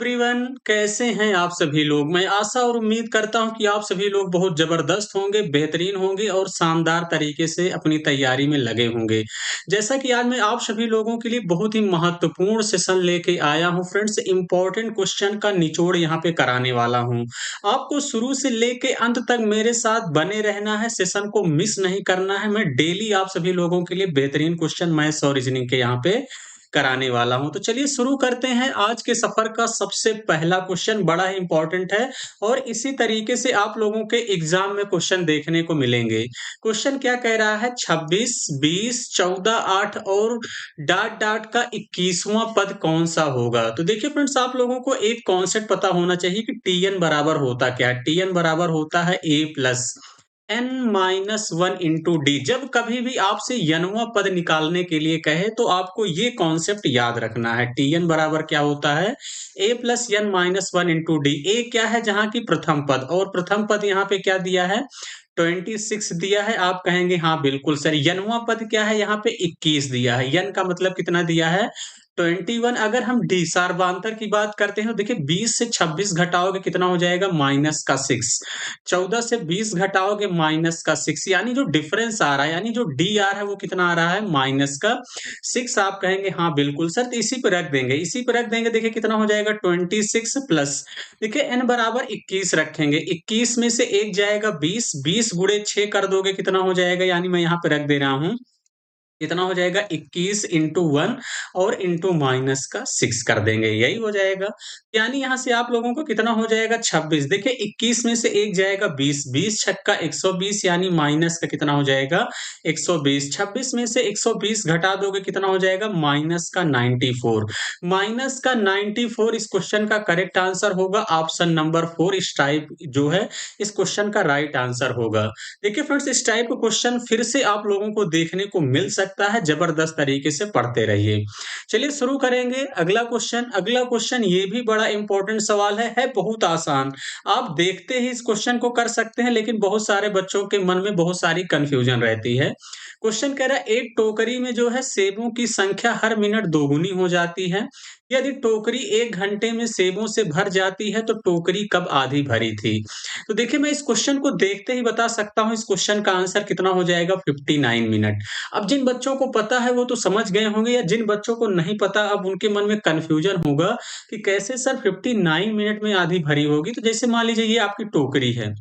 Everyone, कैसे हैं आप सभी लोग। मैं आशा और उम्मीद करता हूं कि आप सभी लोग बहुत जबरदस्त होंगे, बेहतरीन होंगे और शानदार तरीके से अपनी तैयारी में लगे होंगे। जैसा कि आज मैं आप सभी लोगों के लिए बहुत ही महत्वपूर्ण सेशन लेके आया हूं फ्रेंड्स। इंपॉर्टेंट क्वेश्चन का निचोड़ यहाँ पे कराने वाला हूं। आपको शुरू से लेके अंत तक मेरे साथ बने रहना है, सेशन को मिस नहीं करना है। मैं डेली आप सभी लोगों के लिए बेहतरीन क्वेश्चन मैथ्स और रीजनिंग के यहाँ पे कराने वाला हूँ। तो चलिए शुरू करते हैं। आज के सफर का सबसे पहला क्वेश्चन बड़ा ही इंपॉर्टेंट है और इसी तरीके से आप लोगों के एग्जाम में क्वेश्चन देखने को मिलेंगे। क्वेश्चन क्या कह रहा है? 26, 20, 14, 8 और डॉट डॉट का 21वां पद कौन सा होगा? तो देखिए फ्रेंड्स, आप लोगों को एक कॉन्सेप्ट पता होना चाहिए कि टीएन बराबर होता क्या है। टीएन बराबर होता है A plus N minus one into D. जब कभी भी आपसे यनवा पद निकालने के लिए कहे तो आपको ये कॉन्सेप्ट याद रखना है। टीएन बराबर क्या होता है? A plus N minus one into D. A क्या है? जहां की प्रथम पद, और प्रथम पद यहाँ पे क्या दिया है? 26 दिया है। आप कहेंगे हाँ बिल्कुल सर। यनवा पद क्या है? यहाँ पे 21 दिया है। यन का मतलब कितना दिया है? 21। अगर हम डी सार्वधांतर की बात करते हैं तो देखिए 20 से 26 घटाओगे कितना हो जाएगा? माइनस का 6। 14 से 20 घटाओगे माइनस का 6, यानी जो डिफरेंस आ रहा है, यानी जो डी आ रहा है वो कितना आ रहा है? माइनस का 6। आप कहेंगे हाँ बिल्कुल सर, तो इसी पे रख देंगे, इसी पे रख देंगे। देखिए कितना हो जाएगा? 26 प्लस, देखिए एन बराबर 21 रखेंगे। 21 में से एक जाएगा 20, 20 गुणे 6 कर दोगे कितना हो जाएगा? यानी मैं यहाँ पे रख दे रहा हूँ, कितना हो जाएगा? 21 इंटू वन और इंटू माइनस का 6 कर देंगे, यही हो जाएगा। यानी यहाँ से आप लोगों को कितना हो जाएगा? 26। देखिए 21 में से एक जाएगा 20, 20 छक्का 120, यानी माइनस का कितना हो जाएगा? 120। 26 में से 120 घटा दोगे कितना हो जाएगा? माइनस का 94। माइनस का 94 इस क्वेश्चन का करेक्ट आंसर होगा। ऑप्शन नंबर 4 इस टाइप जो है इस क्वेश्चन का राइट आंसर होगा। देखिए फ्रेंड्स, इस टाइप का क्वेश्चन फिर से आप लोगों को देखने को मिल सकता है। जबरदस्त तरीके से पढ़ते रहिए। चलिए शुरू करेंगे अगला क्वेश्चन। अगला क्वेश्चन ये भी बड़ा इंपॉर्टेंट सवाल है बहुत आसान। आप देखते ही इस क्वेश्चन को कर सकते हैं, लेकिन बहुत सारे बच्चों के मन में बहुत सारी कंफ्यूजन रहती है। क्वेश्चन कह रहा है एक टोकरी में जो है सेबों की संख्या हर मिनट दोगुनी हो जाती है। यदि टोकरी 1 घंटे में सेबों से भर जाती है तो टोकरी कब आधी भरी थी? तो देखिए मैं इस क्वेश्चन को देखते ही बता सकता हूँ इस क्वेश्चन का आंसर कितना हो जाएगा? 59 मिनट। अब जिन बच्चों को पता है वो तो समझ गए होंगे, या जिन बच्चों को नहीं पता अब उनके मन में कंफ्यूजन होगा कि कैसे सर 59 मिनट में आधी भरी होगी। तो जैसे मान लीजिए ये आपकी टोकरी है,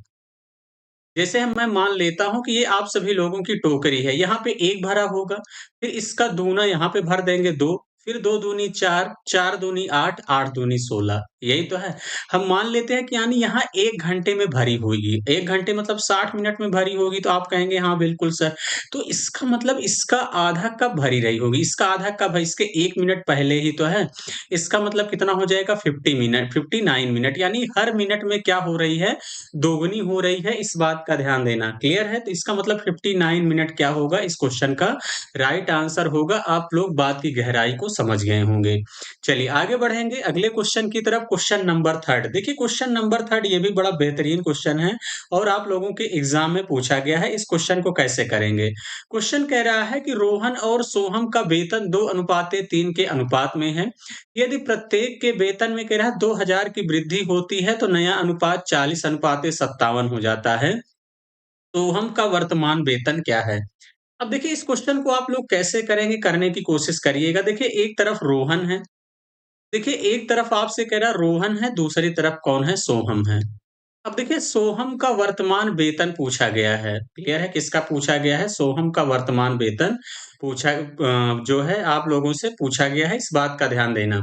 जैसे हम मैं मान लेता हूँ कि ये आप सभी लोगों की टोकरी है। यहाँ पे 1 भरा होगा, फिर इसका दूना यहाँ पे भर देंगे 2, फिर 2 दूनी 4, 4 दूनी 8, 8 दूनी 16, यही तो है। हम मान लेते हैं कि यानी यहाँ 1 घंटे में भरी होगी। 1 घंटे मतलब 60 मिनट में भरी होगी, तो आप कहेंगे हाँ बिल्कुल सर। तो इसका मतलब इसका आधा कब भरी रही होगी? इसका आधा कब है? इसके 1 मिनट पहले ही तो है। इसका मतलब कितना हो जाएगा? 50 मिनट, 59 मिनट, यानी हर मिनट में क्या हो रही है? दोगुनी हो रही है। इस बात का ध्यान देना। क्लियर है? तो इसका मतलब 59 मिनट क्या होगा? इस क्वेश्चन का राइट आंसर होगा। आप लोग बात की गहराई को समझ गए होंगे। चलिए आगे बढ़ेंगे अगले क्वेश्चन की तरफ। Question number 3। देखिए क्वेश्चन नंबर 3 ये भी बड़ा बेहतरीन क्वेश्चन है और आप लोगों के एग्जाम में पूछा गया है। इस क्वेश्चन को कैसे करेंगे? क्वेश्चन कह रहा है कि रोहन और सोहम का वेतन 2:3 के अनुपात में है। यदि प्रत्येक के वेतन में कह रहा है 2000 की वृद्धि होती है तो नया अनुपात 40:57 हो जाता है। सोहम का वर्तमान वेतन क्या है? अब देखिए इस क्वेश्चन को आप लोग कैसे करेंगे, करने की कोशिश करिएगा। देखिए एक तरफ रोहन है, देखिए एक तरफ आपसे कह रहा है रोहन है, दूसरी तरफ कौन है? सोहम है। अब देखिए सोहम का वर्तमान वेतन पूछा गया है। क्लियर है? किसका पूछा गया है? सोहम का वर्तमान वेतन पूछा जो है आप लोगों से पूछा गया है। इस बात का ध्यान देना।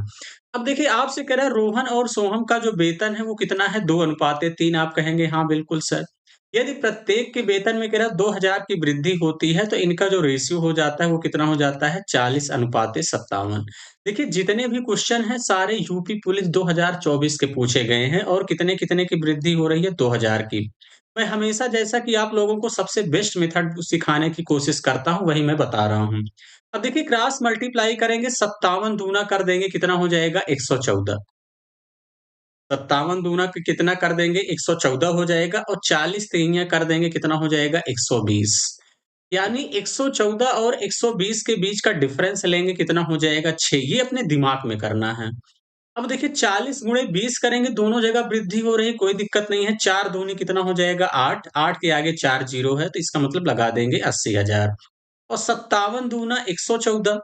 अब देखिए आपसे कह रहा है रोहन और सोहम का जो वेतन है वो कितना है? 2:3। आप कहेंगे हाँ बिल्कुल सर। यदि प्रत्येक के वेतन में कह रहा है 2000 की वृद्धि होती है तो इनका जो रेशियो हो जाता है वो कितना हो जाता है? 40:57। देखिए जितने भी क्वेश्चन हैं सारे यूपी पुलिस 2024 के पूछे गए हैं और कितने-कितने की वृद्धि हो रही है? 2000 की। मैं हमेशा जैसा कि आप लोगों को सबसे बेस्ट मेथड सिखाने की कोशिश करता हूँ, वही मैं बता रहा हूँ। अब देखिए क्रॉस मल्टीप्लाई करेंगे, 57 दूना कर देंगे कितना हो जाएगा? 114। 57 दूना कितना कर देंगे? 114 हो जाएगा और 40 तिहियाँ कर देंगे कितना हो जाएगा? 120। यानी 114 और 120 के बीच का डिफरेंस लेंगे कितना हो जाएगा? 6। ये अपने दिमाग में करना है। अब देखिए 40 गुणे 20 करेंगे, दोनों जगह वृद्धि हो रही, कोई दिक्कत नहीं है। 4 दूनी कितना हो जाएगा 8, 8 के आगे 4 जीरो है, तो इसका मतलब लगा देंगे 80,000। और 57 दूना 114,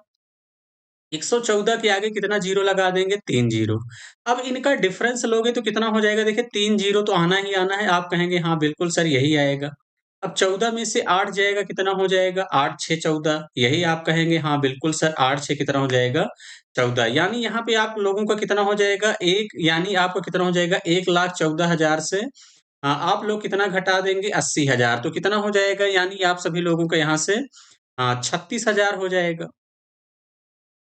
114 के आगे कितना जीरो लगा देंगे 3 जीरो। अब इनका डिफरेंस लोगे तो कितना हो जाएगा, देखिए 3 जीरो तो आना ही आना है, आप कहेंगे हाँ बिल्कुल सर यही आएगा। अब 14 में से 8 जाएगा, कितना हो जाएगा 8 6 14, यही आप कहेंगे हाँ बिल्कुल सर 8 6 कितना हो जाएगा 14। यानी यहाँ पे आप लोगों का कितना हो जाएगा एक, यानी आपका कितना हो जाएगा 1,14,000 से आप लोग कितना घटा देंगे 80,000, तो कितना हो जाएगा, यानी आप सभी लोगों का यहाँ से 36,000 हो जाएगा।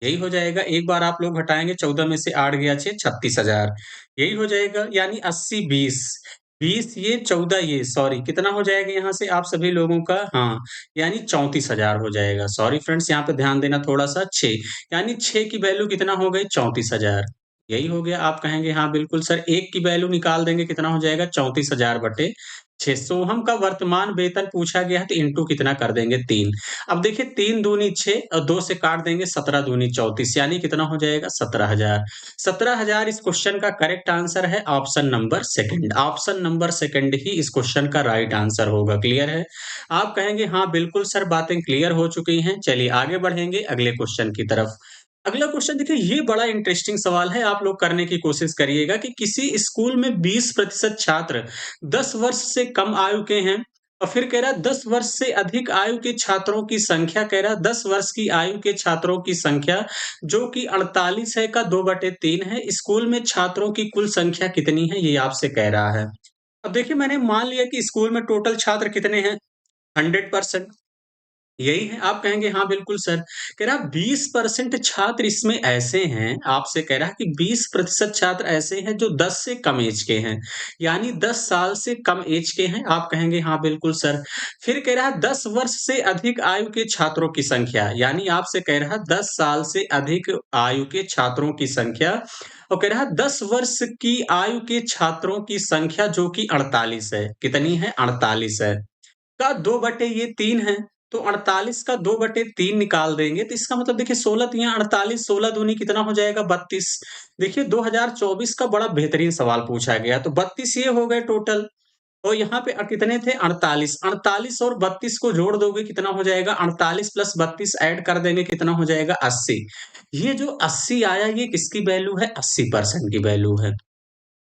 यही हो जाएगा, एक बार आप लोग घटाएँगे, 14 में से 8 गया 6, 36,000। यही हो जाएगा, यानी 80 20, 20 ये 14 ये, सॉरी कितना हो जाएगा यहाँ से आप सभी लोगों का, यानी 34,000 हो जाएगा। सॉरी फ्रेंड्स, यहाँ पे ध्यान देना थोड़ा-सा, 6 यानी 6 की वैल्यू कितना हो गई 34,000। यही हो गया, आप कहेंगे हाँ बिल्कुल सर, 1 की वैल्यू निकाल देंगे, कितना हो जाएगा 34,000 बटे 6। सोहम का वर्तमान वेतन पूछा गया है, तो इंटू कितना कर देंगे 3। अब देखिए 3 दूनी 6 और 2 से काट देंगे, 17 दूनी 34, यानी कितना हो जाएगा 17,000। 17,000 इस क्वेश्चन का करेक्ट आंसर है, option number second. Option number second ही इस क्वेश्चन का राइट आंसर होगा। क्लियर है? आप कहेंगे हाँ बिल्कुल सर, बातें क्लियर हो चुकी हैं। चलिए आगे बढ़ेंगे अगले क्वेश्चन की तरफ। अगला क्वेश्चन देखिए, ये बड़ा इंटरेस्टिंग सवाल है, आप लोग करने की कोशिश करिएगा कि किसी स्कूल में 20% छात्र 10 वर्ष से कम आयु के हैं, और फिर कह रहा है 10 वर्ष से अधिक आयु के छात्रों की संख्या, कह रहा है 10 वर्ष की आयु के छात्रों की संख्या जो कि 48 है का 2/3 है। स्कूल में छात्रों की कुल संख्या कितनी है, ये आपसे कह रहा है। अब देखिए मैंने मान लिया कि स्कूल में टोटल छात्र कितने हैं, 100%। यही है, आप कहेंगे हाँ बिल्कुल सर। कह रहा 20% छात्र इसमें ऐसे हैं, आपसे कह रहा है कि 20% छात्र ऐसे हैं जो 10 से कम एज के हैं, यानी 10 साल से कम एज के हैं। आप कहेंगे हाँ बिल्कुल सर। फिर कह रहा है 10 वर्ष से अधिक आयु के छात्रों की संख्या, यानी आपसे कह रहा है 10 साल से अधिक आयु के छात्रों की संख्या, और कह रहा है 10 वर्ष की आयु के छात्रों की संख्या जो कि 48 है। कितनी है 48 है, का 2 बटे ये 3 है, तो 48 का 2 बटे 3 निकाल देंगे, तो इसका मतलब देखिए 16 तिया 48, 16 दूनी कितना हो जाएगा 32। देखिए 2024 का बड़ा बेहतरीन सवाल पूछा गया, तो 32 ये हो गए टोटल, और यहाँ पे कितने थे 48, 48 और 32 को जोड़ दोगे कितना हो जाएगा 48 प्लस 32 ऐड कर देंगे कितना हो जाएगा 80। ये जो 80 आया, ये किसकी वैल्यू है, 80% की वैल्यू है।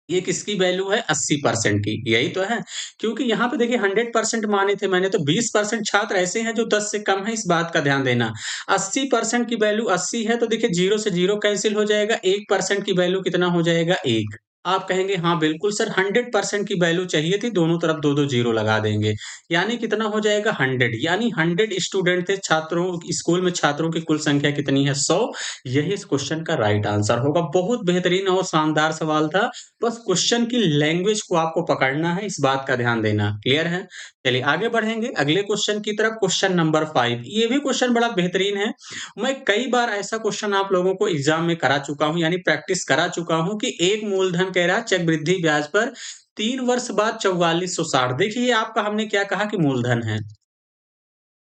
ये किसकी वैल्यू है 80% की, यही तो है। क्योंकि यहाँ पे देखिए 100% माने थे मैंने, तो 20% छात्र ऐसे हैं जो 10 से कम है, इस बात का ध्यान देना। 80% की वैल्यू 80 है, तो देखिए 0 से 0 कैंसल हो जाएगा, 1% की वैल्यू कितना हो जाएगा 1। आप कहेंगे हाँ बिल्कुल सर, 100% की वैल्यू चाहिए थी, दोनों तरफ 2-2 जीरो लगा देंगे। यानी कितना हो जाएगा 100, यानी 100 स्टूडेंट थे, छात्रों स्कूल में छात्रों की कुल संख्या कितनी है 100। यही इस क्वेश्चन का राइट आंसर होगा। बहुत बेहतरीन और शानदार सवाल था। बस क्वेश्चन की लैंग्वेज को आपको पकड़ना है, इस बात का ध्यान देना। क्लियर है? चलिए आगे बढ़ेंगे अगले क्वेश्चन की तरफ, क्वेश्चन नंबर 5। ये भी क्वेश्चन बड़ा बेहतरीन है। मैं कई बार ऐसा क्वेश्चन आप लोगों को एग्जाम में करा चुका हूँ, यानी प्रैक्टिस करा चुका हूँ कि एक मूलधन कह रहा है चक्रवृद्धि ब्याज पर 3 वर्ष बाद 4460। देखिए ये आपका हमने क्या कहा कि मूलधन है।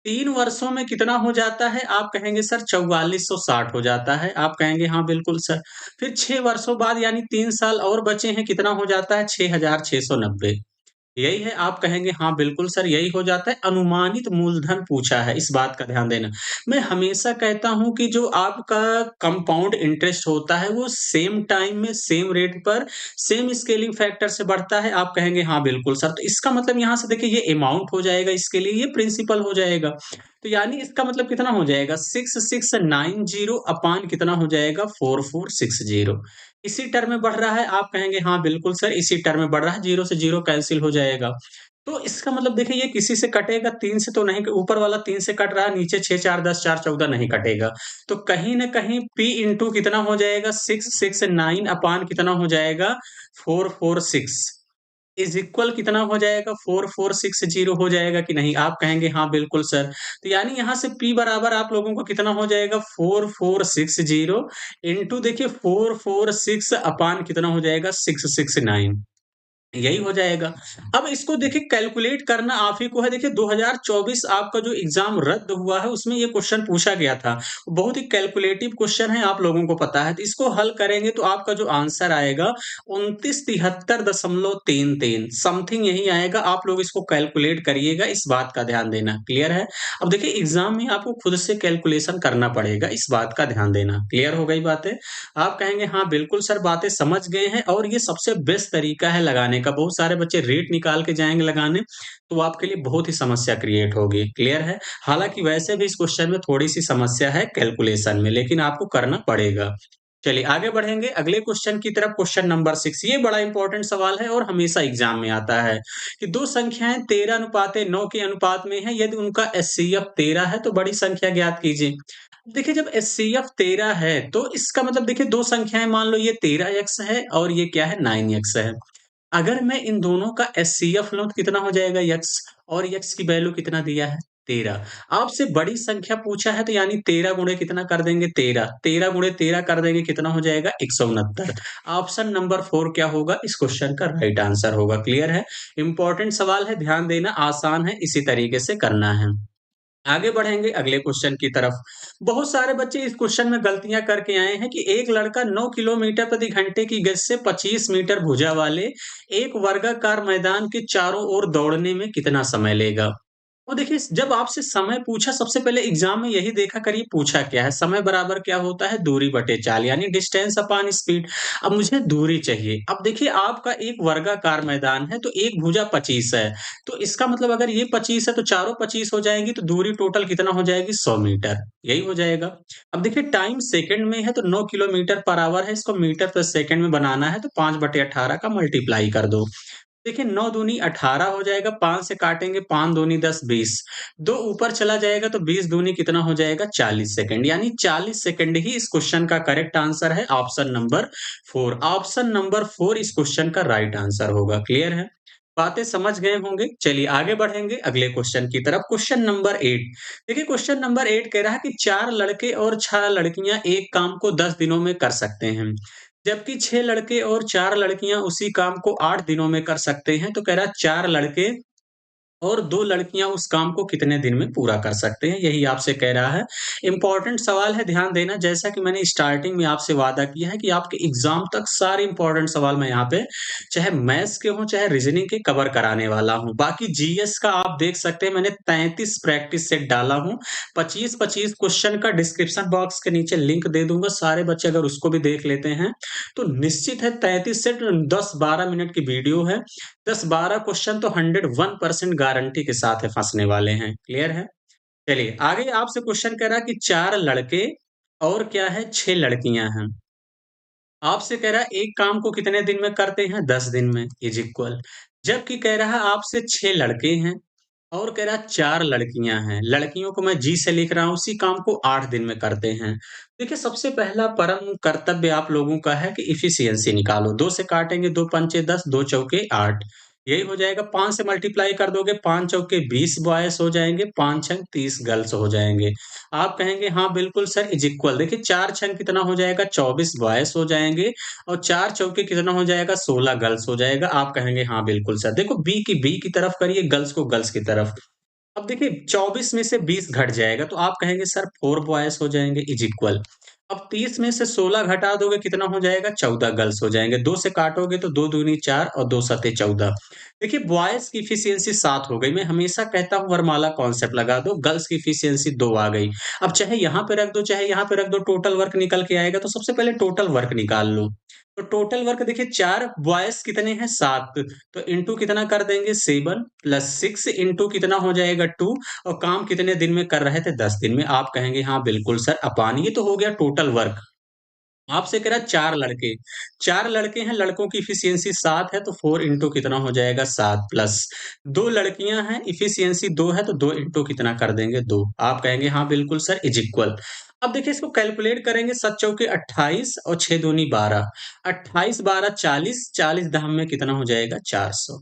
3 वर्षों में कितना हो जाता है? आप कहेंगे सर 4460 हो जाता है। आप कहेंगे हाँ बिल्कुल सर। फिर 6 वर्षों बाद यानी 3 साल और बचे हैं, कितना हो जाता है 6690। यही है, आप कहेंगे हाँ बिल्कुल सर यही हो जाता है। अनुमानित मूलधन पूछा है, इस बात का ध्यान देना। मैं हमेशा कहता हूँ कि जो आपका कंपाउंड इंटरेस्ट होता है वो सेम टाइम में सेम रेट पर सेम स्केलिंग फैक्टर से बढ़ता है। आप कहेंगे हाँ बिल्कुल सर, तो इसका मतलब यहाँ से देखिए ये अमाउंट हो जाएगा, इसके लिए ये प्रिंसिपल हो जाएगा। तो यानी इसका मतलब कितना हो जाएगा 6690 अपान कितना हो जाएगा 4460। इसी टर्म में बढ़ रहा है, आप कहेंगे हाँ बिल्कुल सर इसी टर्म में बढ़ रहा है, 0 से 0 कैंसल हो जाएगा। तो इसका मतलब देखिए ये किसी से कटेगा, 3 से तो नहीं, ऊपर वाला 3 से कट रहा है, नीचे 6 4 10 4 14 नहीं कटेगा। तो कहीं न कहीं P इंटू कितना हो जाएगा 669 अपान कितना हो जाएगा 446 इज़ इक्वल कितना हो जाएगा 4460 हो जाएगा कि नहीं? आप कहेंगे हाँ बिल्कुल सर। तो यानी यहाँ से P बराबर आप लोगों को कितना हो जाएगा 4460 इंटू देखिए 446 अपान कितना हो जाएगा 669। यही हो जाएगा। अब इसको देखिए कैलकुलेट करना आप ही को है। देखिए 2024 आपका जो एग्ज़ाम रद्द हुआ है उसमें ये क्वेश्चन पूछा गया था। बहुत ही कैलकुलेटिव क्वेश्चन है, आप लोगों को पता है। तो इसको हल करेंगे तो आपका जो आंसर आएगा 2973.33 समथिंग यही आएगा। आप लोग इसको कैलकुलेट करिएगा, इस बात का ध्यान देना। क्लियर है? अब देखिए एग्ज़ाम में आपको खुद से कैलकुलेशन करना पड़ेगा, इस बात का ध्यान देना। क्लियर हो गई बातें? आप कहेंगे हाँ बिल्कुल सर, बातें समझ गए हैं और ये सबसे बेस्ट तरीका है लगाने का। बहुत सारे बच्चे रेट निकाल के जाएँगे लगाने, तो आपके लिए बहुत ही समस्या क्रिएट होगी। क्लियर है? हालाँकि वैसे भी इस क्वेश्चन में थोड़ी-सी समस्या है कैलकुलेशन में, लेकिन आपको करना पड़ेगा। चलिए आगे बढ़ेंगे अगले क्वेश्चन की तरफ। क्वेश्चन नंबर 6 ये बड़ा इंपॉर्टेंट सवाल है और हमेशा एग्ज़ाम में आता है कि 2 संख्याएँ 13:9 के अनुपात में हैं, यदि उनका एचसीएफ 13 है तो बड़ी संख्या ज्ञात कीजिए। देखिए जब एचसीएफ 13 है तो इसका मतलब देखिए 2 संख्याएँ मान लो ये 13x है और ये क्या है 9x है। अगर मैं इन दोनों का एचसीएफ लूँ तो कितना हो जाएगा x, और x की वैल्यू कितना दिया है 13। आपसे बड़ी संख्या पूछा है तो यानी 13 गुणे कितना कर देंगे 13, 13 गुणे 13 कर देंगे कितना हो जाएगा 169। ऑप्शन नंबर 4 क्या होगा इस क्वेश्चन का राइट आंसर होगा। क्लियर है? इंपॉर्टेंट सवाल है, ध्यान देना, आसान है, इसी तरीके से करना है। आगे बढ़ेंगे अगले क्वेश्चन की तरफ। बहुत सारे बच्चे इस क्वेश्चन में गलतियां करके आए हैं कि एक लड़का 9 किलोमीटर प्रति घंटे की गति से 25 मीटर भुजा वाले एक वर्गाकार मैदान के चारों ओर दौड़ने में कितना समय लेगा। और देखिए जब आपसे समय पूछा, सबसे पहले एग्जाम में यही देखा करिए पूछा क्या है। समय बराबर क्या होता है दूरी बटे चाल, यानी डिस्टेंस अपॉन स्पीड। अब मुझे दूरी चाहिए। अब देखिए आपका एक वर्गाकार मैदान है तो एक भुजा 25 है, तो इसका मतलब अगर ये 25 है तो चारों 25 हो जाएंगी, तो दूरी टोटल कितना हो जाएगी 100 मीटर। यही हो जाएगा। अब देखिए टाइम सेकंड में है तो 9 किलोमीटर पर आवर है, इसको मीटर पर सेकंड में बनाना है तो 5/18 का मल्टीप्लाई कर दो। देखिए 9 दूनी 18 हो जाएगा, 5 से काटेंगे 5 दूनी 10 20, 2 ऊपर चला जाएगा तो 20 दूनी कितना हो जाएगा 40 सेकंड, यानी 40 सेकंड ही इस क्वेश्चन का करेक्ट आंसर है। ऑप्शन नंबर 4, ऑप्शन नंबर 4 इस क्वेश्चन का राइट आंसर होगा। क्लियर है? बातें समझ गए होंगे। चलिए आगे बढ़ेंगे अगले क्वेश्चन की तरफ। क्वेश्चन नंबर 8, देखिए क्वेश्चन नंबर 8 कह रहा है कि 4 लड़के और 6 लड़कियां एक काम को 10 दिनों में कर सकते हैं, जबकि 6 लड़के और 4 लड़कियां उसी काम को 8 दिनों में कर सकते हैं। तो कह रहा है 4 लड़के और 2 लड़कियाँ उस काम को कितने दिन में पूरा कर सकते हैं? यही आपसे कह रहा है। इम्पोर्टेंट सवाल है, ध्यान देना। जैसा कि मैंने स्टार्टिंग में आपसे वादा किया है कि आपके एग्ज़ाम तक सारे इम्पोर्टेंट सवाल मैं यहाँ पे चाहे मैथ्स के हों, चाहे रीज़निंग के कवर कराने वाला हूँ। बाकी जीएस का आप देख सकते हैं मैंने 33 प्रैक्टिस सेट डाला हूँ। 25-25 क्वेश्चन का डिस्क्रिप्शन बॉक्स के नीचे लिंक दे दूँगा। सारे बच्चे अगर उसको भी देख लेते हैं, तो निश्चित है 33 सेट 10-12 मिनट की वीडियो है। 10-12 क्वेश्चन तो 101% गारंटी के साथ है फँसने वाले हैं। क्लियर है? चलिए आगे आपसे क्वेश्चन कह रहा है कि 4 लड़के और क्या है 6 लड़कियाँ हैं। आपसे कह रहा है एक काम को कितने दिन में करते हैं 10 दिन में इज़ इक्वल, जबकि कह रहा है आपसे 6 लड़के हैं और कह रहा है 4 लड़कियाँ हैं। लड़कियों को मैं जी से लिख रहा हूँ, उसी काम को 8 दिन में करते हैं। देखिए सबसे पहला परम कर्तव्य आप लोगों का है कि एफिशिएंसी निकालो। 2 से काटेंगे 2 पंचे 10, 2 चौके 8, यही हो जाएगा। 5 से मल्टीप्लाई कर दोगे 5 चौके 20 बॉयज़ हो जाएँगे, 5 छंग 30 गर्ल्स हो जाएँगे। आप कहेंगे हाँ बिल्कुल सर इज़ इक्वल। देखिए 4 छंग कितना हो जाएगा 24 बॉयज़ हो जाएँगे और 4 चौके कितना हो जाएगा 16 गर्ल्स हो जाएगा। आप कहेंगे हाँ बिल्कुल सर। देखो बी की तरफ करिए, गर्ल्स को गर्ल्स की तरफ। अब देखिए 24 में से 20 घट जाएगा तो आप कहेंगे सर 4 बॉयज़ हो जाएँगे इज़ इक्वल। अब 30 में से 16 घटा दोगे कितना हो जाएगा 14 गर्ल्स हो जाएँगे। 2 से काटोगे तो 2 दूनी 4 और 2 सते 14। देखिए बॉयज़ की एफिशिएंसी 7 हो गई। मैं हमेशा कहता हूँ वरमाला कॉन्सेप्ट लगा दो, गर्ल्स की एफिशिएंसी 2 आ गई। अब चाहे यहाँ पे रख दो, चाहे यहाँ पे रख दो, टोटल वर्क निकल के आएगा। तो सबसे पहले टोटल वर्क निकाल लो। तो टोटल वर्क देखिए 4 बॉयज़ कितने हैं 7, तो इंटू कितना कर देंगे 7 प्लस 6 इंटू कितना हो जाएगा 2, और काम कितने दिन में कर रहे थे 10 दिन में। आप कहेंगे हाँ बिल्कुल सर अपान, ये तो हो गया टोटल वर्क। आपसे कह रहा है 4 लड़के, 4 लड़के हैं, लड़कों की एफिशिएंसी 7 है तो 4 इंटू कितना हो जाएगा 7 प्लस 2 लड़कियां हैं, एफिशिएंसी 2 है तो 2 इंटू कितना कर देंगे 2। आप कहेंगे हाँ बिल्कुल सर इज इक्वल। अब देखिए इसको कैलकुलेट करेंगे, 7 चौके 28 और 6 दूनी 12, 28 12 40, 40 दाम में कितना हो जाएगा 400।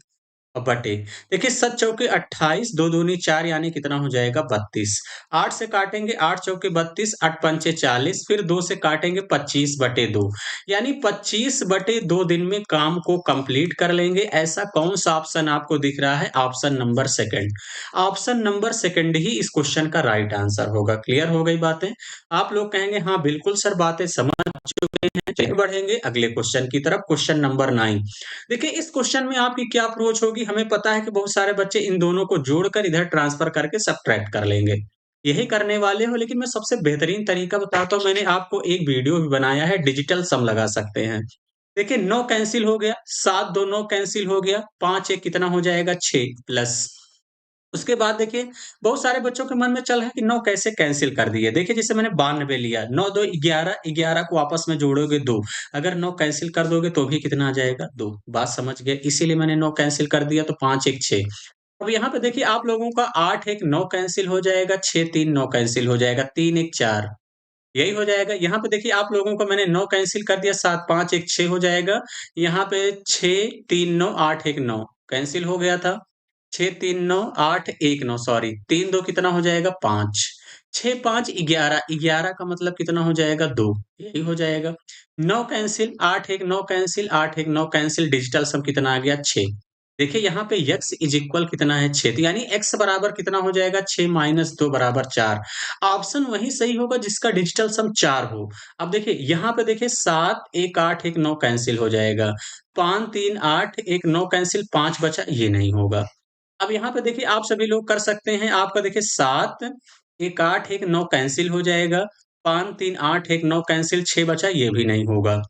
बटे। देखिए 7 चौके 28, 2 दूनी 4 यानी कितना हो जाएगा 32। 8 से काटेंगे 8 चौके 32, 8 पंचे 40, फिर 2 से काटेंगे 25/2 यानी 25/2 दिन में काम को कंप्लीट कर लेंगे। ऐसा कौन-सा ऑप्शन आपको दिख रहा है? Option number second. Option number second ही इस क्वेश्चन का राइट आंसर होगा। क्लियर हो गई बातें? आप लोग कहेंगे हाँ बिल्कुल सर बातें समझ चुके हैं। चलिए बढ़ेंगे अगले क्वेश्चन की तरफ, क्वेश्चन नंबर 9। देखिए इस क्वेश्चन में आपकी क्या अप्रोच होगी, हमें पता है कि बहुत सारे बच्चे इन दोनों को जोड़कर इधर ट्रांसफर करके सब्ट्रैक्ट कर लेंगे। यही करने वाले हो, लेकिन मैं सबसे बेहतरीन तरीका बताता हूँ। मैंने आपको एक वीडियो भी बनाया है, डिजिटल सम लगा सकते हैं। देखिए 9 कैंसिल हो गया, 7 2 9 कैंसिल हो गया, 5 1 कितना हो जाएगा 6 प्लस। उसके बाद देखिए बहुत सारे बच्चों के मन में चल रहा है कि 9 कैसे कैंसिल कर दिए। देखिए जैसे मैंने 92 लिया, 9 2 11, 11 को आपस में जोड़ोगे 2। अगर 9 कैंसिल कर दोगे तो भी कितना आ जाएगा 2। बात समझ गए? इसीलिए मैंने 9 कैंसिल कर दिया तो 5 1 6। अब यहाँ पे देखिए आप लोगों का 8 1 9 कैंसिल हो जाएगा, 6 3 9 कैंसिल हो जाएगा, 3 1 4 यही हो जाएगा। यहाँ पे देखिए आप लोगों को मैंने 9 कैंसिल कर दिया, 7 5 1 6 हो जाएगा। यहाँ पे 6 3 9 8 1 9 कैंसिल हो गया था। 6 3 9 8 1 9 सॉरी 3 2 कितना हो जाएगा 5। 6 5 11, 11 का मतलब कितना हो जाएगा 2 यही हो जाएगा। 9 कैंसिल 8 1 9 कैंसिल 8 1 9 कैंसिल डिजिटल सम कितना आ गया 6। देखिए यहाँ पे x इज इक्वल कितना है 6 तो यानी x बराबर कितना हो जाएगा 6 माइनस 2 बराबर 4। ऑप्शन वही सही होगा जिसका डिजिटल सम 4 हो। अब देखिए यहाँ पे देखिए 7 1 8 1 9 कैंसिल हो जाएगा। 5 3 8 1 9 कैंसिल 5 बचा ये नहीं होगा। अब यहाँ पे देखिए आप सभी लोग कर सकते हैं। आपका देखिए 7 1 8 1 9 कैंसिल हो जाएगा। 5 3 8 1 9 कैंसिल 6 बचा ये भी नहीं होगा।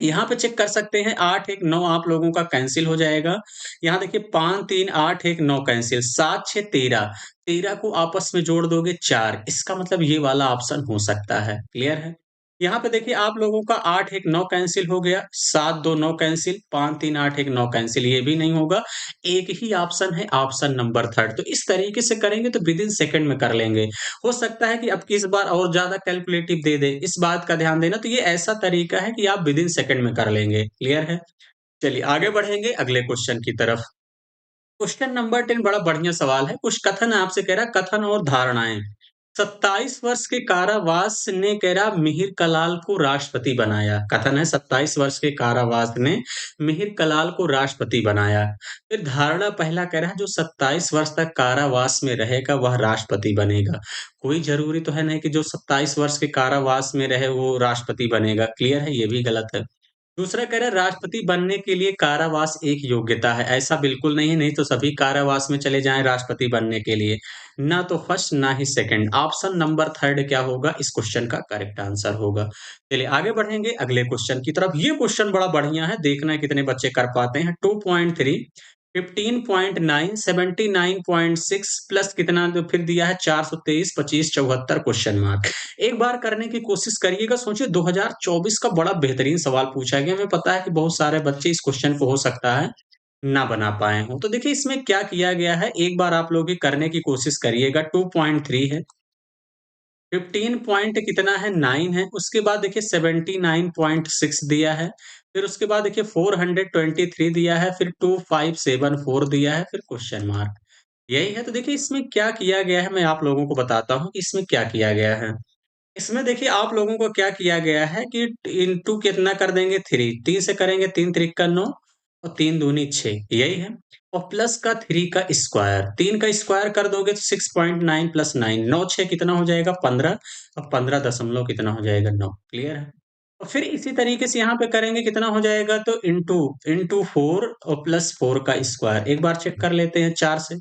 यहाँ पे चेक कर सकते हैं 8 1 9 आप लोगों का कैंसिल हो जाएगा। यहाँ देखिए 5 3 8 1 9 कैंसिल 7 6 13, 13 को आपस में जोड़ दोगे 4 इसका मतलब ये वाला ऑप्शन हो सकता है। क्लियर है? यहाँ पे देखिए आप लोगों का 8 1 9 कैंसिल हो गया, 7 2 9 कैंसिल, 5 3 8 1 9 कैंसिल ये भी नहीं होगा। एक ही ऑप्शन है ऑप्शन नंबर थर्ड। तो इस तरीके से करेंगे तो विदिन सेकंड में कर लेंगे। हो सकता है कि अब की इस बार और ज़्यादा कैलकुलेटिव दे दे, इस बात का ध्यान देना। तो ये ऐसा तरीका है कि आप विदिन सेकंड में कर लेंगे। क्लियर है? चलिए आगे बढ़ेंगे अगले क्वेश्चन की तरफ। क्वेश्चन नंबर 10 बड़ा बढ़िया सवाल है। कुछ कथन आपसे कह रहा है, कथन और धारणाएँ। 27 वर्ष के कारावास ने कह रहा मिहिर कलाल को राष्ट्रपति बनाया। कथन है 27 वर्ष के कारावास ने मिहिर कलाल को राष्ट्रपति बनाया। फिर धारणा पहला कह रहा है जो 27 वर्ष तक कारावास में रहेगा वह राष्ट्रपति बनेगा। कोई ज़रूरी तो है नहीं कि जो 27 वर्ष के कारावास में रहे वो राष्ट्रपति बनेगा। क्लियर है? ये भी गलत है। दूसरा कह रहा है राष्ट्रपति बनने के लिए कारावास एक योग्यता है। ऐसा बिल्कुल नहीं है, नहीं तो सभी कारावास में चले जाएँ राष्ट्रपति बनने के लिए। ना तो फर्स्ट ना ही सेकंड। ऑप्शन नंबर थर्ड क्या होगा इस क्वेश्चन का करेक्ट आंसर होगा। चलिए आगे बढ़ेंगे अगले क्वेश्चन की तरफ। ये क्वेश्चन बड़ा बढ़िया है, देखना है कितने बच्चे कर पाते हैं। 2.3 15.9 79.6 प्लस कितना तो फिर दिया है 423 25 74 क्वेश्चन मार्क। एक बार करने की कोशिश करिएगा। सोचिए 2024 का बड़ा बेहतरीन सवाल पूछा गया। हमें पता है कि बहुत सारे बच्चे इस क्वेश्चन को हो सकता है ना बना पाए हों। तो देखिए इसमें क्या किया गया है, एक बार आप लोग ये करने की कोशिश करिएगा। 2.3 है, 15 पॉइंट कितना है 9 है, उसके बाद देखिए 79.6 दिया है, फिर उसके बाद देखिए 423 दिया है, फिर 2574 दिया है, फिर क्वेश्चन मार्क। यही है। तो देखिए इसमें क्या किया गया है मैं आप लोगों को बताता हूँ कि इसमें क्या किया गया है। इसमें देखिए आप लोगों को क्या किया गया है कि इंटू कितना कर देंगे 3, 3 से करेंगे 3 त्रिक का 9 और 3 दूनी 6 यही है। और प्लस का 3 का स्क्वायर, 3 का स्क्वायर कर दोगे तो 6.9 प्लस 9 9 6 कितना हो जाएगा 15 और 15 दशमलव कितना हो जाएगा 9। क्लियर है? और फिर इसी तरीके से यहाँ पे करेंगे कितना हो जाएगा तो इंटू इंटू 4 और प्लस 4 का स्क्वायर। एक बार चेक कर लेते हैं 4 से।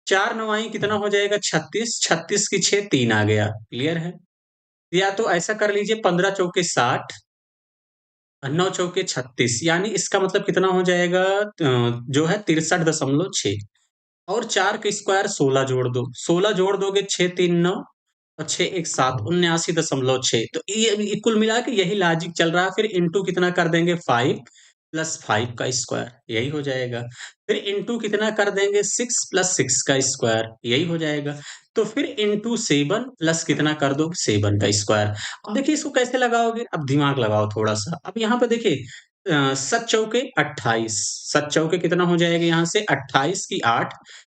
4 9 कितना हो जाएगा 36, 36 की 6 3 आ गया। क्लियर है? या तो ऐसा कर लीजिए 15 चौके 60 9 चौके 36 यानी इसका मतलब कितना हो जाएगा जो है 63.6 और 4 का स्क्वायर 16 जोड़ दो। 16 जोड़ दोगे 6 3 9 और 6 1 7 79.6। तो ये कुल मिला के यही लॉजिक चल रहा है। फिर इंटू कितना कर देंगे 5 प्लस 5 का स्क्वायर यही हो जाएगा। फिर इंटू कितना कर देंगे 6 प्लस 6 का स्क्वायर यही हो जाएगा। तो फिर इंटू 7 प्लस कितना कर दो 7 का स्क्वायर। अब देखिए इसको कैसे लगाओगे, अब दिमाग लगाओ थोड़ा सा। अब यहाँ पे देखिए सत चौके 28, सत चौके कितना हो जाएगा यहाँ से 28 की 8,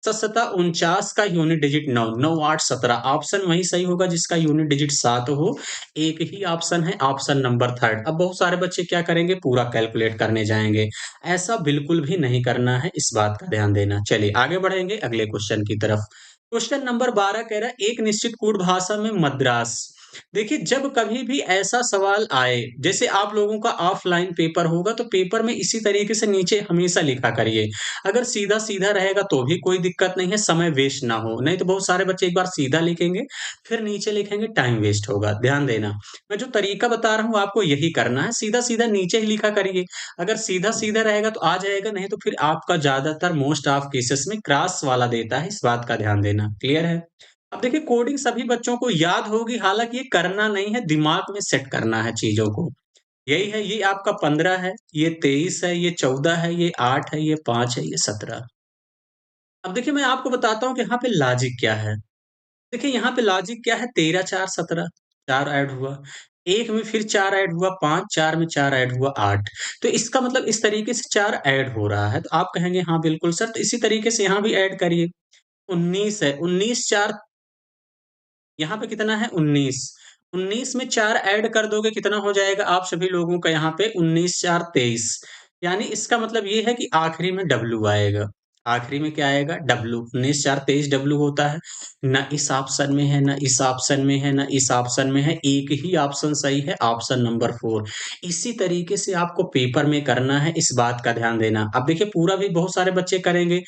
सत सता 49 का यूनिट डिजिट 9, 9 8 17। ऑप्शन वही सही होगा जिसका यूनिट डिजिट 7 हो। एक ही ऑप्शन है, ऑप्शन नंबर थर्ड। अब बहुत सारे बच्चे क्या करेंगे, पूरा कैलकुलेट करने जाएंगे। ऐसा बिल्कुल भी नहीं करना है, इस बात का ध्यान देना। चलिए आगे बढ़ेंगे अगले क्वेश्चन की तरफ। क्वेश्चन नंबर 12 कह रहा है एक निश्चित कूट भाषा में मद्रास। देखिए, जब कभी भी ऐसा सवाल आए, जैसे आप लोगों का ऑफलाइन पेपर होगा, तो पेपर में इसी तरीके से नीचे हमेशा लिखा करिए। अगर सीधा-सीधा रहेगा तो भी कोई दिक्कत नहीं है, समय वेस्ट ना हो। नहीं तो बहुत सारे बच्चे एक बार सीधा लिखेंगे, फिर नीचे लिखेंगे, टाइम वेस्ट होगा। ध्यान देना, मैं जो तरीका बता रहा हूँ आपको यही करना है, सीधा-सीधा नीचे ही लिखा करिए। अगर सीधा-सीधा रहेगा तो आ जाएगा, नहीं तो फिर आपका ज़्यादातर मोस्ट ऑफ केसेस में क्रॉस वाला देता है, इस बात का ध्यान देना। क्लियर है? अब देखिए कोडिंग सभी बच्चों को याद होगी, हालाँकि ये करना नहीं है, दिमाग में सेट करना है चीज़ों को। यही है, ये आपका 15 है, ये 23 है, ये 14 है, ये 8 है, ये 5 है, ये 17। अब देखिए मैं आपको बताता हूँ कि यहाँ पे लॉजिक क्या है। देखिए यहाँ पे लॉजिक क्या है, 13 4 17, 4 ऐड हुआ। 1 में फिर 4 ऐड हुआ 5, 4 में 4 ऐड हुआ 8। तो इसका मतलब इस तरीके से 4 ऐड हो रहा है। तो आप कहेंगे हाँ बिल्कुल सर, तो इसी तरीके से यहाँ भी ऐड करिए। 19 है, 19 4, यहाँ पे कितना है 19, 19 में 4 ऐड कर दोगे कितना हो जाएगा आप सभी लोगों का यहाँ पे 19 4 23। यानी इसका मतलब ये है कि आखिरी में डब्ल्यू आएगा। आखिरी में क्या आएगा, डब्ल्यू। 19 4 23 डब्ल्यू होता है। ना इस ऑप्शन में है, ना इस ऑप्शन में है, ना इस ऑप्शन में है, एक ही ऑप्शन सही है, ऑप्शन नंबर 4। इसी तरीके से आपको पेपर में करना है, इस बात का ध्यान देना। अब देखिए पूरा भी बहुत सारे बच्चे करेंगे,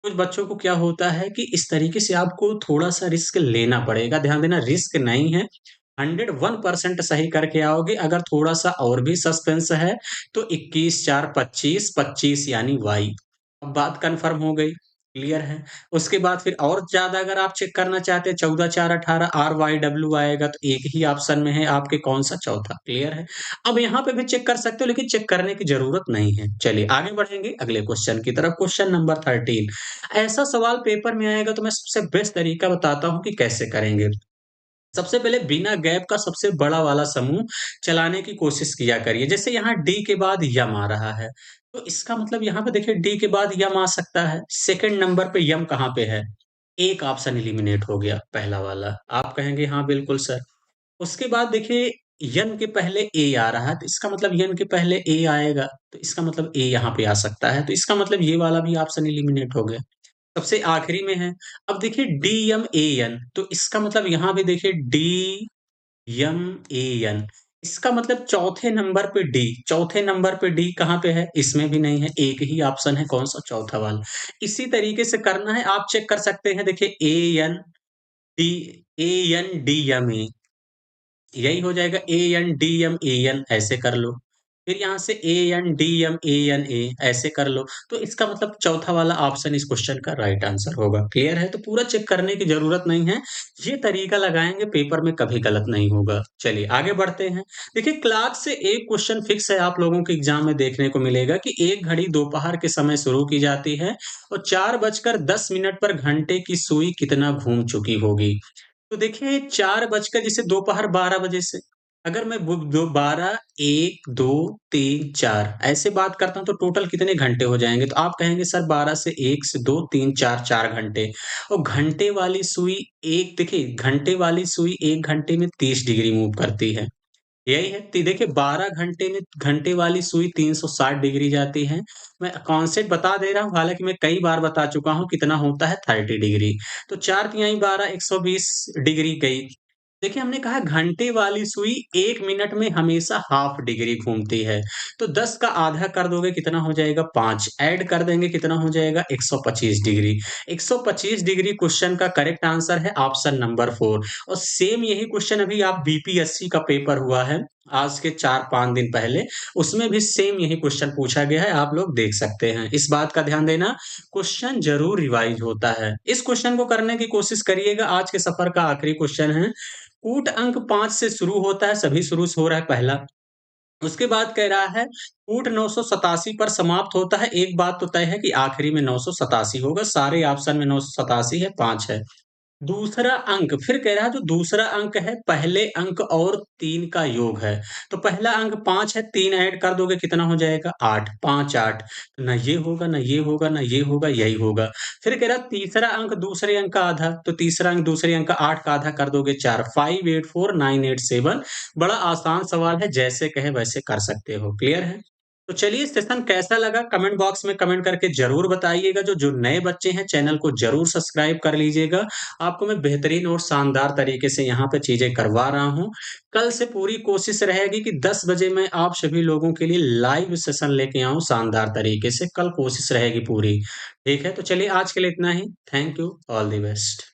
कुछ बच्चों को क्या होता है कि इस तरीके से आपको थोड़ा-सा रिस्क लेना पड़ेगा। ध्यान देना, रिस्क नहीं है, 101% सही करके आओगे। अगर थोड़ा-सा और भी सस्पेंस है तो 21 4 25, 25 यानी वाई। अब बात कन्फर्म हो गई, क्लियर है। उसके बाद फिर और ज़्यादा अगर आप चेक करना चाहते हैं, 14 4 18 RYW आएगा, तो एक ही ऑप्शन में है आपके कौन-सा, चौथा। क्लियर है। अब यहाँ पे भी चेक कर सकते हो, लेकिन चेक करने की ज़रूरत नहीं है। चलिए आगे बढ़ेंगे अगले क्वेश्चन की तरफ। क्वेश्चन नंबर 13, ऐसा सवाल पेपर में आएगा तो मैं सबसे बेस्ट तरीका बताता हूँ कि कैसे करेंगे। सबसे पहले बिना गैप का सबसे बड़ा वाला समूह चलाने की कोशिश किया करिए। जैसे यहाँ डी के बाद यम आ रहा है, तो इसका मतलब यहाँ पे देखिए डी के बाद यम आ सकता है। सेकंड नंबर पे यम कहाँ पे है? एक ऑप्शन एलिमिनेट हो गया, पहला वाला। आप कहेंगे हाँ बिल्कुल सर। उसके बाद देखिए यन के पहले ए आ रहा है, तो इसका मतलब यन के पहले ए आएगा, तो इसका मतलब ए यहाँ पे आ सकता है। तो इसका मतलब ये वाला भी ऑप्शन एलिमिनेट हो गया। सबसे आखिरी में है, अब देखिए डीएमएएन, तो इसका मतलब यहाँ पे देखिए डीएमएएन, इसका मतलब चौथे नंबर पे डी, चौथे नंबर पे डी कहाँ पे है? इसमें भी नहीं है, एक ही ऑप्शन है, कौन सा, चौथा वाला। इसी तरीके से करना है, आप चेक कर सकते हैं, देखिए डी एएनडीएमए, यही हो जाएगा एएनडीएमएएन, ऐसे कर लो। फिर यहाँ से एएनडीएमएएनए ऐसे कर लो। तो इसका मतलब चौथा वाला ऑप्शन इस क्वेश्चन का राइट आंसर होगा। क्लियर है? तो पूरा चेक करने की ज़रूरत नहीं है। ये तरीका लगाएँगे, पेपर में कभी गलत नहीं होगा। चलिए आगे बढ़ते हैं। देखिए क्लॉक से एक क्वेश्चन फिक्स है, आप लोगों के एग्ज़ाम में देखने को मिलेगा कि एक घड़ी दोपहर के समय शुरू की जाती है और 4 बजकर 10 मिनट पर घंटे की सुई कितना घूम चुकी होगी। तो देखिए 4 बजकर जैसे दोपहर 12 बजे से, अगर मैं वो दो 12, 1, 2, 3, 4 ऐसे बात करता हूँ तो टोटल कितने घंटे हो जाएँगे? तो आप कहेंगे सर 12 से 1 से 2, 3, 4, 4 घंटे। और घंटे वाली सुई, एक देखिए घंटे वाली सुई 1 घंटे में 30 डिग्री मूव करती है। यही है, तो देखिए 12 घंटे में घंटे वाली सुई 360 डिग्री जाती है। मैं कॉन्सेप्ट बता दे रहा हूँ, हालाँकि मैं कई बार बता चुका हूँ कितना होता है 30 डिग्री। तो 4 तिहाई 12 120 डिग्री गई। देखिए हमने कहा घंटे वाली सुई 1 मिनट में हमेशा हाफ डिग्री घूमती है। तो 10 का आधा कर दोगे कितना हो जाएगा 5, ऐड कर देंगे कितना हो जाएगा 125 डिग्री। 125 डिग्री क्वेश्चन का करेक्ट आंसर है ऑप्शन नंबर 4। और सेम यही क्वेश्चन अभी आप बीपीएससी का पेपर हुआ है, आज के 4-5 दिन पहले, उसमें भी सेम यही क्वेश्चन पूछा गया है, आप लोग देख सकते हैं। इस बात का ध्यान देना, क्वेश्चन ज़रूर रिवाइज़ होता है। इस क्वेश्चन को करने की कोशिश करिएगा, आज के सफ़र का आखिरी क्वेश्चन है। कूट अंक 5 से शुरू होता है, सभी शुरू से हो रहा है पहला। उसके बाद कह रहा है कूट 987 पर समाप्त होता है। एक बात तो तय है कि आखिरी में 987 होगा, सारे ऑप्शन में 987 है, 5 है। दूसरा अंक, फिर कह रहा है जो दूसरा अंक है पहले अंक और 3 का योग है। तो पहला अंक 5 है, 3 ऐड कर दोगे कितना हो जाएगा 8, 5 8। ना ये होगा, ना ये होगा, ना ये होगा, यही होगा। फिर कह रहा तीसरा अंक दूसरे अंक का आधा, तो तीसरा अंक दूसरे अंक का 8 का आधा कर दोगे 4, 5 8 4 9 8 7। बड़ा आसान सवाल है, जैसे कहे वैसे कर सकते हो। क्लियर है? तो चलिए सेशन कैसा लगा कमेंट बॉक्स में कमेंट करके ज़रूर बताइएगा। जो नए बच्चे हैं चैनल को ज़रूर सब्सक्राइब कर लीजिएगा। आपको मैं बेहतरीन और शानदार तरीके से यहाँ पे चीज़ें करवा रहा हूँ। कल से पूरी कोशिश रहेगी कि 10 बजे मैं आप सभी लोगों के लिए लाइव सेशन लेके आऊँ शानदार तरीके से। कल कोशिश रहेगी पूरी। ठीक है? तो चलिए आज के लिए इतना ही। Thank you. All the best.